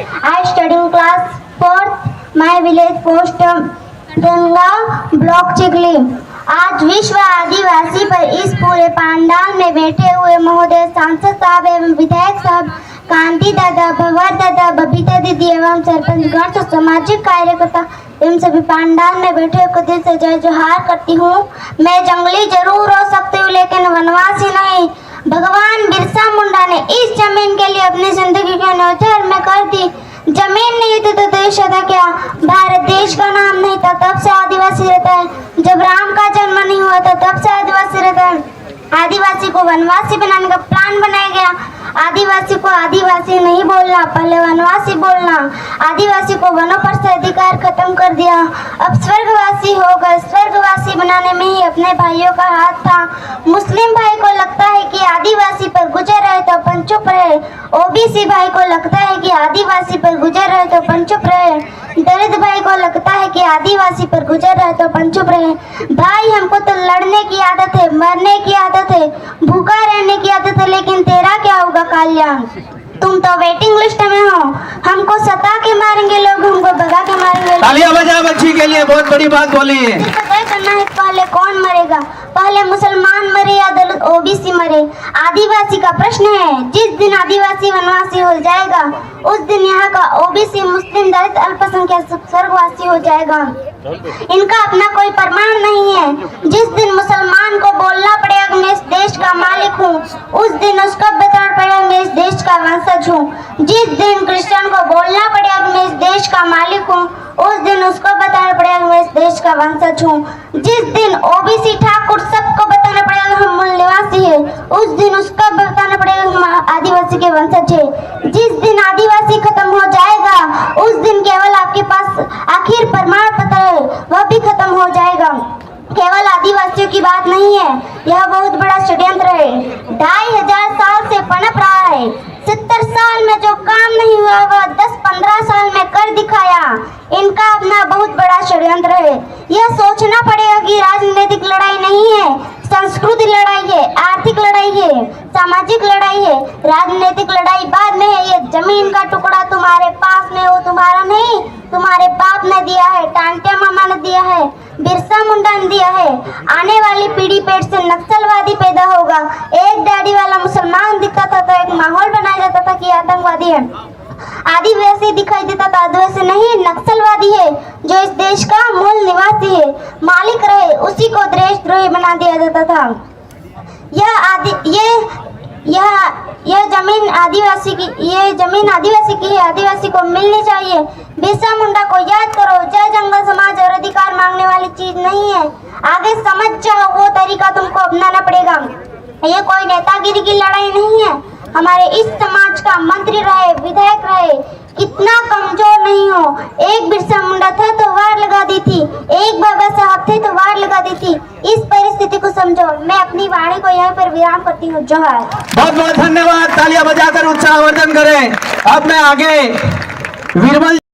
I study in class 4th. My village post Ganga block Chikhli. आज विश्व आदिवासी पर इस पूरे पंडाल में बैठे हुए महोदय सांसद साहब एवं विधायक साहब, कांति दादा, भवर दादा, बबीता दीदी एवं सरपंच गण, सामाजिक कार्यकर्ता एवं सभी पंडाल में बैठे को दिल से जय जोहार करती हूँ। मैं जंगली जरूर हो सकती हूँ लेकिन वनवासी नहीं। भगवान बिरसा मुंडा ने इस जमीन के लिए अपनी जिंदगी के न्योछावर में कर दी। जमीन नहीं थी तो देश था क्या? भारत देश का नाम नहीं था तब से आदिवासी रहता है। जब राम का जन्म नहीं हुआ था तब से आदिवासी रहता है। आदिवासी को वनवासी बनाने का प्लान बनाया गया। आदिवासी को आदिवासी नहीं बोलना, पहले वनवासी बोलना। आदिवासी को वनों पर से अधिकार खत्म कर दिया। अब स्वर्गवासी हो गए। स्वर्गवासी बनाने में ही अपने भाइयों का हाथ था। मुस्लिम भाई को लगता है कि आदिवासी पर गुजर रहे तो अपन चुप रहे। ओबीसी भाई को लगता है कि आदिवासी पर गुजर रहे तो अपन चुप रहे। दलित भाई को लगता है कि आदिवासी पर गुजर रहे तो अपन चुप रहे। भाई हमको तो लड़ने की आदत है, मरने की आदत है, भूखा रहने की आदत है, लेकिन तेरा क्या होगा कल्याण? तुम तो वेटिंग लिस्ट में हो। हमको सता के मारेंगे लोग, हमको भगा के मारेंगे। तालियां बजाओ बच्ची के लिए, बहुत बड़ी बात बोली है। तय करना है पहले कौन मरेगा, पहले मुसलमान मरे या दलित ओबीसी मरे। आदिवासी का प्रश्न है। जिस दिन आदिवासी वनवासी हो जाएगा उस दिन यहाँ का ओबीसी, मुस्लिम, दलित, अल्पसंख्यक स्वर्गवासी हो जाएगा। इनका अपना कोई प्रमाण नहीं है। जिस दिन मुसलमान को बोलना पड़ेगा मैं इस देश का मालिक हूँ, उस दिन उसको बताना पड़ेगा मैं इस देश का वंशज हूँ। जिस दिन क्रिश्चियन को बोलना पड़ेगा मैं इस देश का मालिक हूँ, उस दिन उसको बताना पड़ेगा मैं इस देश का वंशज हूँ। जिस दिन ओबीसी ठाकुर सबको बताना पड़ेगा हम मूल निवासी है, उस दिन उसको बताना पड़ेगा हम आदिवासी के वंशज है। जिस दिन आदिवासी खत्म हो जाएगा उस दिन केवल आपके पास आखिर प्रमाण पत्र है वह भी खत्म हो जाएगा। केवल आदिवासियों की बात नहीं है, यह बहुत बड़ा षड्यंत्र है। 2500 साल से पनप रहा है। 70 साल में जो काम नहीं हुआ वह 10-15 साल में कर दिखाया। इनका अपना बहुत बड़ा षड्यंत्र है। यह सोचना पड़ेगा कि राजनीतिक लड़ाई नहीं है, संस्कृति लड़ाई है, आर्थिक लड़ाई है, सामाजिक लड़ाई है। राजनीतिक लड़ाई बाद में है। ये जमीन का टुकड़ा तुम्हारे पास में, वो तुम्हारा नहीं, तुम्हारे बाप ने दिया है, टांटिया मामा ने दिया है, बिरसा मुंडा ने दिया है। आने वाली पीढ़ी पेट से नक्सलवादी पैदा होगा। एक दाढ़ी वाला मुसलमान दिखता था तो एक माहौल बनाया जाता था कि आतंकवादी है। आदिवासी दिखाई देता था, आदिवासी नहीं, नक्सलवादी है जो इस देश का मूल निवासी है, मालिक रहे, उसी को देशद्रोही बना दिया जाता था। यह जमीन आदिवासी की, ये जमीन आदिवासी की है, आदिवासी को मिलनी चाहिए। बिरसा मुंडा को याद करो। जय जंगल समाज और अधिकार मांगने वाली चीज नहीं है। आगे समझ जाओ, वो तरीका तुमको अपनाना पड़ेगा। ये कोई नेतागिरी की लड़ाई नहीं है। हमारे इस समाज का मंत्री रहे, विधायक रहे, कितना कमजोर नहीं हो। एक बिरसा मुंडा था तो वार लगा दी थी, एक बाबा साहब थे तो वार लगा दी थी। इस परिस्थिति को समझो। मैं अपनी वाणी को यहाँ पर विराम करती हूँ। जोहार। बहुत बहुत धन्यवाद। तालियां बजाकर उत्साहवर्धन करें। अब मैं आगे वीरबल